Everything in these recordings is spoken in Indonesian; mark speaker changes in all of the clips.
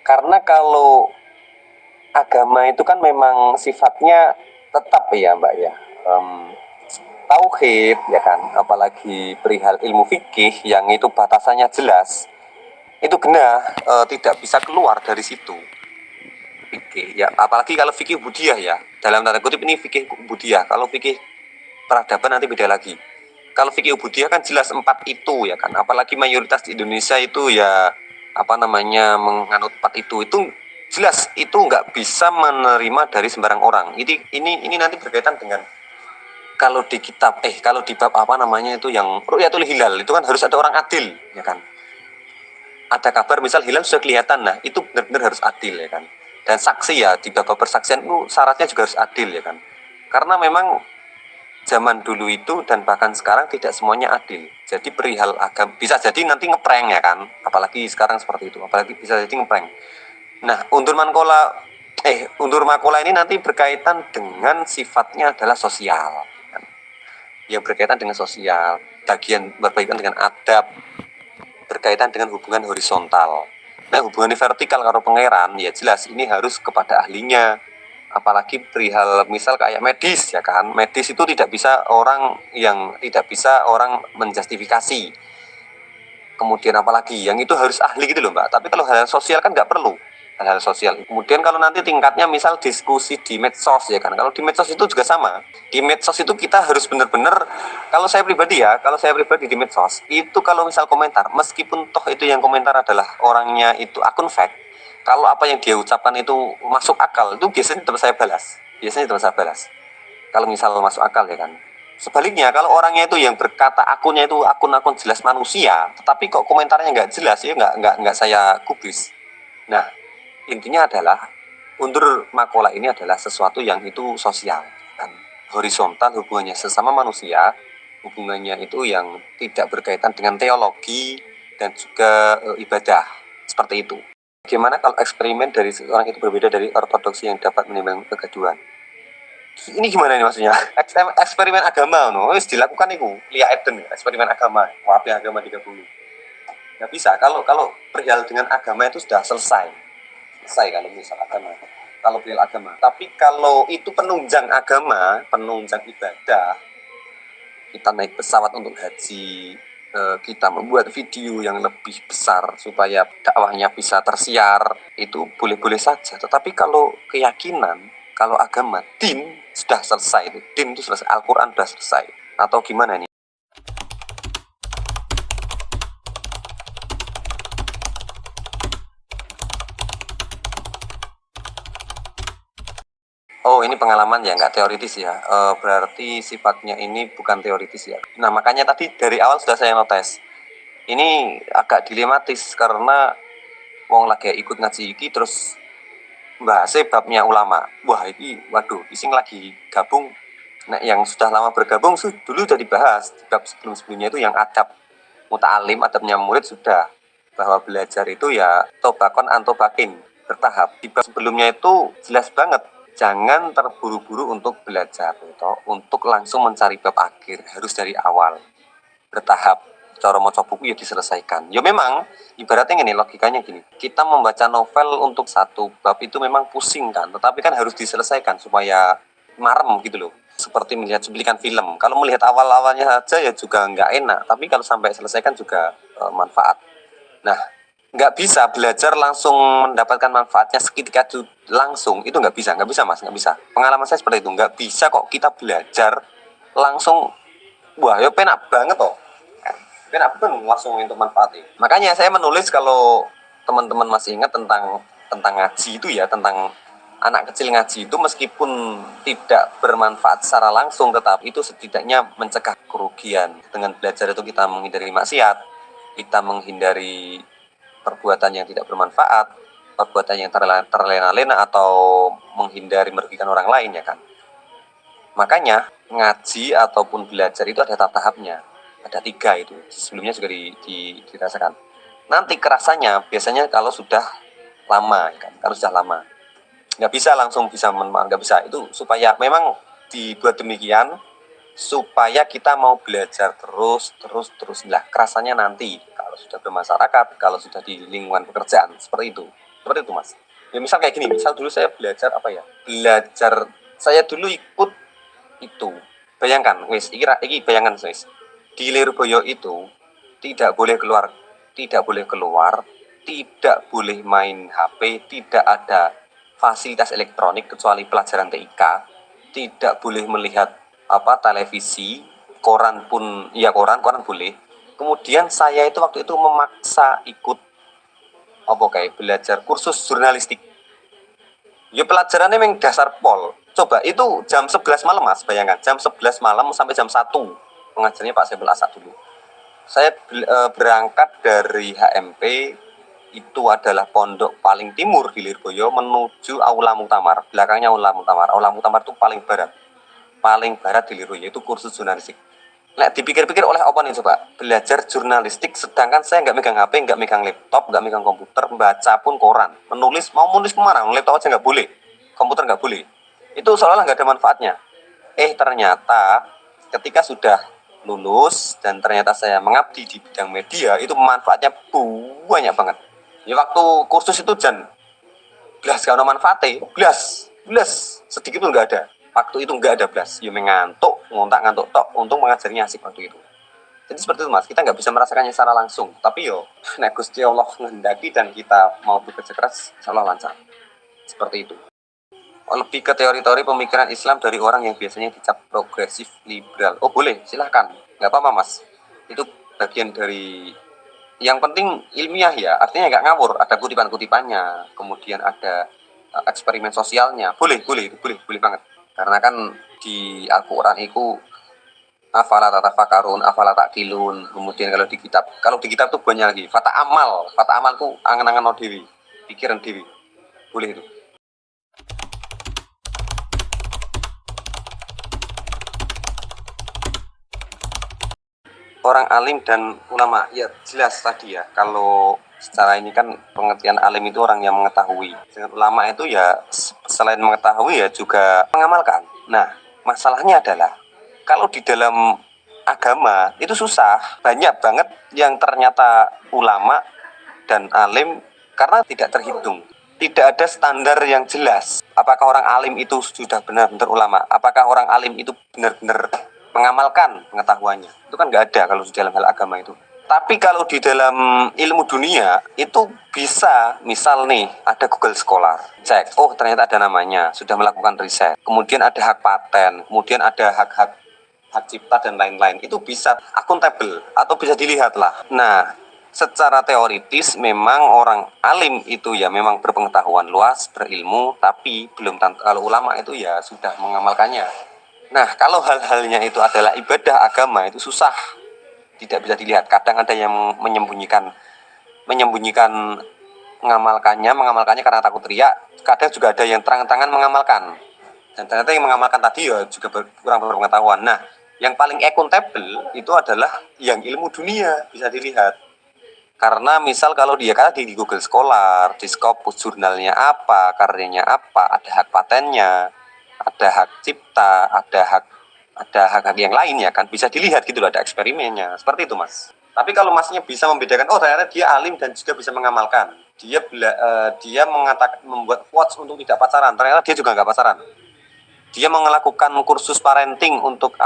Speaker 1: Karena kalau agama itu kan memang sifatnya tetap ya Mbak ya, tauhid ya kan, apalagi perihal ilmu fikih yang itu batasannya jelas, itu tidak bisa keluar dari situ fikih ya, apalagi kalau fikih budiah ya, dalam tanda kutip ini fikih budiah. Kalau fikih peradaban nanti beda lagi. Kalau fikih budiah kan jelas empat itu ya kan, apalagi mayoritas di Indonesia itu ya menganut empat itu jelas itu nggak bisa menerima dari sembarang orang. Ini nanti berkaitan dengan kalau di kitab kalau di bab itu yang ru'yatul hilal, itu kan harus ada orang adil ya kan. Ada kabar misal hilal sudah kelihatan, nah itu benar-benar harus adil ya kan. Dan saksi ya, di bab persaksian itu syaratnya juga harus adil ya kan. Karena memang zaman dulu itu dan bahkan sekarang tidak semuanya adil. Jadi perihal agama bisa jadi nanti ngeprank ya kan, apalagi sekarang seperti itu, apalagi bisa jadi ngeprank. Nah, undur makola ini nanti berkaitan dengan sifatnya adalah sosial kan? Yang berkaitan dengan sosial, berkaitan dengan adab, berkaitan dengan hubungan horizontal. Nah, hubungan vertikal karo pangeran ya jelas ini harus kepada ahlinya. Apalagi perihal misal kayak medis ya kan, medis itu tidak bisa orang menjustifikasi. Kemudian apalagi yang itu harus ahli gitu loh Mbak. Tapi kalau hal sosial kan nggak perlu hal-hal sosial. Kemudian kalau nanti tingkatnya misal diskusi di medsos ya kan, kalau di medsos itu juga sama. Di medsos itu kita harus benar-benar, kalau saya pribadi di medsos itu kalau misal komentar, meskipun toh itu yang komentar adalah orangnya itu akun fake, kalau apa yang dia ucapkan itu masuk akal, itu biasanya tetap saya balas. Kalau misal masuk akal ya kan. Sebaliknya kalau orangnya itu yang berkata akunnya itu akun-akun jelas manusia, tetapi kok komentarnya nggak jelas, ya nggak saya kubis. Nah, intinya adalah undur makola ini adalah sesuatu yang itu sosial kan, horizontal, hubungannya sesama manusia, hubungannya itu yang tidak berkaitan dengan teologi dan juga ibadah seperti itu. Bagaimana kalau eksperimen dari seorang itu berbeda dari ortodoksi yang dapat menimbulkan kegaduhan? Ini gimana nih maksudnya? Eksperimen agama, wis dilakukan itu, Lia Eden, eksperimen agama, wapi agama 30. Nggak bisa, kalau perihal dengan agama itu sudah selesai kalau misal agama, kalau perihal agama. Tapi kalau itu penunjang agama, penunjang ibadah, kita naik pesawat untuk haji, kita membuat video yang lebih besar supaya dakwahnya bisa tersiar, itu boleh-boleh saja. Tetapi kalau keyakinan, kalau agama, din sudah selesai, din itu selesai, Al-Quran sudah selesai, atau gimana nih? Oh, ini pengalaman ya, nggak teoritis ya. Berarti sifatnya ini bukan teoritis ya. Nah, makanya tadi dari awal sudah saya notes. Ini agak dilematis karena wong lagi ikut ngaji iki terus bahasnya babnya ulama. Wah, ini waduh, ising lagi gabung. Nah, yang sudah lama bergabung dulu sudah dibahas. Di bab sebelum-sebelumnya itu yang adab muta'alim, adabnya murid sudah. Bahwa belajar itu ya tobakon antobakin, bertahap. Di bab sebelumnya itu jelas banget. Jangan terburu-buru untuk belajar, untuk langsung mencari bab akhir, harus dari awal, bertahap. Cara maca buku ya diselesaikan. Ya memang, ibaratnya gini, logikanya gini. Kita membaca novel untuk satu bab itu memang pusing kan, tetapi kan harus diselesaikan supaya marem gitu loh. Seperti melihat cuplikan film. Kalau melihat awal-awalnya saja ya juga nggak enak, tapi kalau sampai selesaikan juga manfaat. Nah, nggak bisa belajar langsung mendapatkan manfaatnya seketika itu langsung, itu nggak bisa mas, nggak bisa. Pengalaman saya seperti itu, nggak bisa kok kita belajar langsung, wah ya penak banget penak banget langsung untuk manfaatnya. Makanya saya menulis, kalau teman-teman masih ingat tentang ngaji itu ya, tentang anak kecil ngaji itu, meskipun tidak bermanfaat secara langsung, tetap itu setidaknya mencegah kerugian. Dengan belajar itu kita menghindari maksiat, kita menghindari perbuatan yang tidak bermanfaat, perbuatan yang terlena-lena, atau menghindari merugikan orang lain ya kan. Makanya ngaji ataupun belajar itu ada tahap-tahapnya. Ada 3 itu. Sebelumnya juga dirasakan. Nanti kerasanya biasanya kalau sudah lama, kan? Kalau sudah lama. Nggak bisa langsung bisa nggak bisa. Itu supaya memang dibuat demikian supaya kita mau belajar terus lah. Kerasanya nanti kalau sudah bermasyarakat, kalau sudah di lingkungan pekerjaan, seperti itu mas. Ya misal kayak gini, misal dulu saya belajar saya dulu ikut itu, bayangkan wis iki bayangan wis, di Lirboyo itu tidak boleh keluar, tidak boleh main HP, tidak ada fasilitas elektronik kecuali pelajaran TIK, tidak boleh melihat televisi, koran pun ya, koran boleh. Kemudian saya itu waktu itu memaksa ikut kayak belajar kursus jurnalistik. Ya pelajarannya memang dasar pol. Coba itu jam 11 malam mas, bayangkan jam 11 malam sampai jam 1 pengajarnya Pak Saiful Asad dulu. Saya berangkat dari HMP, itu adalah pondok paling timur di Lirboyo, menuju Aula Muktamar. Belakangnya Aula Muktamar. Aula Muktamar itu paling barat di Lirboyo, itu kursus jurnalistik. Nah, dipikir-pikir oleh apa nih coba? Belajar jurnalistik, sedangkan saya nggak megang HP, nggak megang laptop, nggak megang komputer, baca pun koran. Mau menulis kemana? Laptop aja nggak boleh, komputer nggak boleh. Itu seolah-olah nggak ada manfaatnya. Ternyata ketika sudah lulus dan ternyata saya mengabdi di bidang media, itu manfaatnya banyak banget. Ya waktu kursus itu blas gak ada manfaatnya, blas sedikit pun nggak ada. Waktu itu nggak ada blas, ya ngantuk tok. Untung mengajarnya asik waktu itu. Jadi seperti itu mas, kita nggak bisa merasakannya secara langsung, tapi nek Gusti Allah menghendaki dan kita mau bekerja keras, insya Allah lancar. Seperti itu. Lebih ke teori-teori pemikiran Islam dari orang yang biasanya dicap progresif liberal. Oh boleh, silahkan, nggak apa-apa mas. Itu bagian dari, yang penting ilmiah ya, artinya nggak ngawur, ada kutipan-kutipannya, kemudian ada eksperimen sosialnya, boleh banget. Karena kan di Al-Quran itu afala tatafakarun, afala takilun. Kemudian kalau di kitab tuh banyak lagi. Fata amal tuh angan-angan no dewi, pikiran dewi. Boleh itu. Orang alim dan ulama, ya jelas tadi ya. Kalau secara ini kan pengertian alim itu orang yang mengetahui. Dengan ulama itu ya selain mengetahui ya juga mengamalkan. Nah, masalahnya adalah kalau di dalam agama itu susah, banyak banget yang ternyata ulama dan alim karena tidak terhitung. Tidak ada standar yang jelas. Apakah orang alim itu sudah benar-benar ulama? Apakah orang alim itu benar-benar mengamalkan pengetahuannya? Itu kan nggak ada kalau di dalam hal agama itu. Tapi kalau di dalam ilmu dunia itu bisa, misal nih ada Google Scholar, cek, ternyata ada namanya, sudah melakukan riset, kemudian ada hak paten, kemudian ada hak cipta dan lain-lain, itu bisa akuntabel atau bisa dilihat lah. Nah, secara teoritis memang orang alim itu ya memang berpengetahuan luas, berilmu, tapi belum kalau ulama itu ya sudah mengamalkannya. Nah, kalau hal-halnya itu adalah ibadah agama itu susah, tidak bisa dilihat. Kadang ada yang menyembunyikan mengamalkannya karena takut riak. Kadang juga ada yang terang-terangan mengamalkan. Dan ternyata yang mengamalkan tadi ya juga kurang berpengetahuan. Nah, yang paling akuntabel itu adalah yang ilmu dunia, bisa dilihat. Karena misal kalau dia di Google Scholar, di Scopus jurnalnya apa, karyanya apa, ada hak patennya, ada hak cipta, ada hak yang lain ya kan, bisa dilihat gitu loh, ada eksperimennya. Seperti itu mas. Tapi kalau masnya bisa membedakan, ternyata dia alim dan juga bisa mengamalkan. Dia membuat quotes untuk tidak pacaran, ternyata dia juga nggak pacaran. Dia melakukan kursus parenting untuk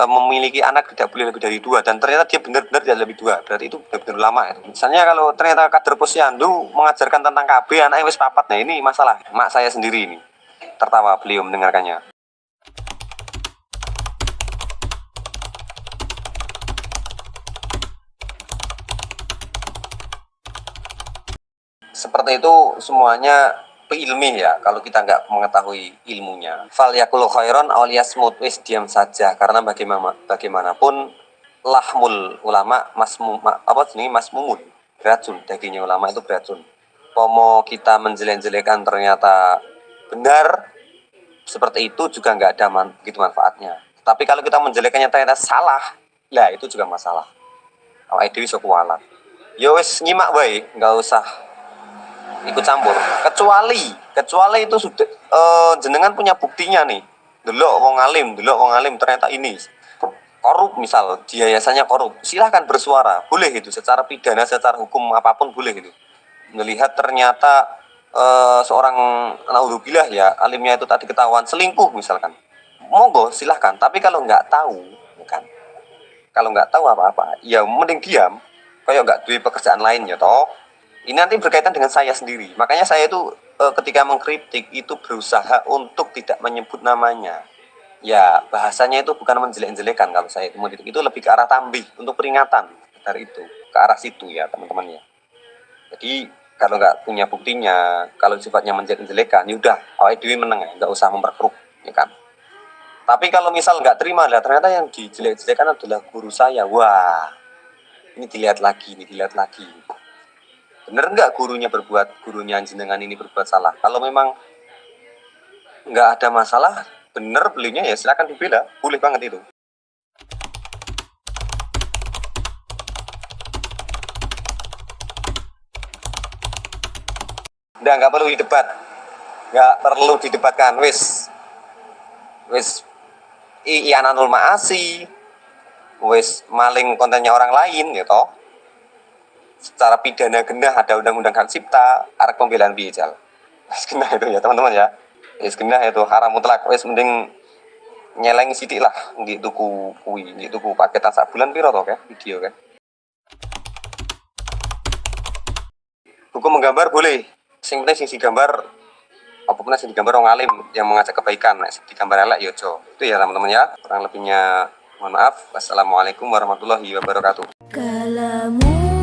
Speaker 1: memiliki anak tidak boleh lebih dari 2, dan ternyata dia benar-benar tidak lebih 2, berarti itu benar-benar lama itu. Misalnya kalau ternyata kader posyandu mengajarkan tentang KB anaknya wis 4, nah ini masalah. Mak saya sendiri ini tertawa beliau mendengarkannya. Seperti itu semuanya ilmi ya, kalau kita nggak mengetahui ilmunya. Fal yakul khairon aw liyasmut, wis diam saja, karena bagaimanapun lahmul ulama masmumun, beracun, dagingnya ulama itu beracun. Pomo kita menjelek-jelekan ternyata benar, seperti itu juga nggak ada begitu manfaatnya. Tapi kalau kita menjelekannya ternyata salah, Lah itu juga masalah. Awake dhewe iso kualat. Ya wis nyimak wae, nggak usah ikut campur. Kecuali itu sudah jenengan punya buktinya nih. Delok wong alim ternyata ini korup, misal di yayasannya korup, silahkan bersuara, boleh itu secara pidana, secara hukum apapun boleh itu. Melihat ternyata seorang naudzubillah ya alimnya itu tadi ketahuan selingkuh misalkan, monggo silahkan. Tapi kalau nggak tahu, kan, kalau nggak tahu apa-apa, ya mending diam, kayak nggak duit pekerjaan lain ya toh. Ini nanti berkaitan dengan saya sendiri. Makanya saya itu ketika mengkritik itu berusaha untuk tidak menyebut namanya. Ya bahasanya itu bukan menjelek-jelekan, kalau saya itu mengkritik itu lebih ke arah tambih untuk peringatan dari itu ke arah situ ya teman-teman ya. Jadi kalau nggak punya buktinya, kalau sifatnya menjelek-jelekan, yaudah awal dewi meneng ya, nggak usah memperkeruk, ya kan. Tapi kalau misal nggak terima lah, ternyata yang dijelek-jelekan adalah guru saya, wah ini dilihat lagi, ini dilihat lagi. Bener nggak gurunya jenengan ini berbuat salah? Kalau memang nggak ada masalah, bener belinya ya silakan dibela, boleh banget itu. Nggak perlu didebat, nggak perlu didebatkan, wis iananul maasi, wis maling kontennya orang lain ya toh. Secara pidana genah, ada undang-undang hak cipta, arek pembelaan bijal. Wis genah itu ya teman-teman ya. Wis genah itu haram mutlak. Wis mending nyeleng sidik lah nggih tuku kuwi, nggih tuku paketan sak bulan piro to kayak video kan. Hukum menggambar boleh. Sing penting sing digambar apapun sing digambar orang alim yang mengajak kebaikan. Nek digambar elek ya aja. Itu ya teman-teman ya. Kurang lebihnya mohon maaf. Wassalamualaikum warahmatullahi wabarakatuh. Kalamu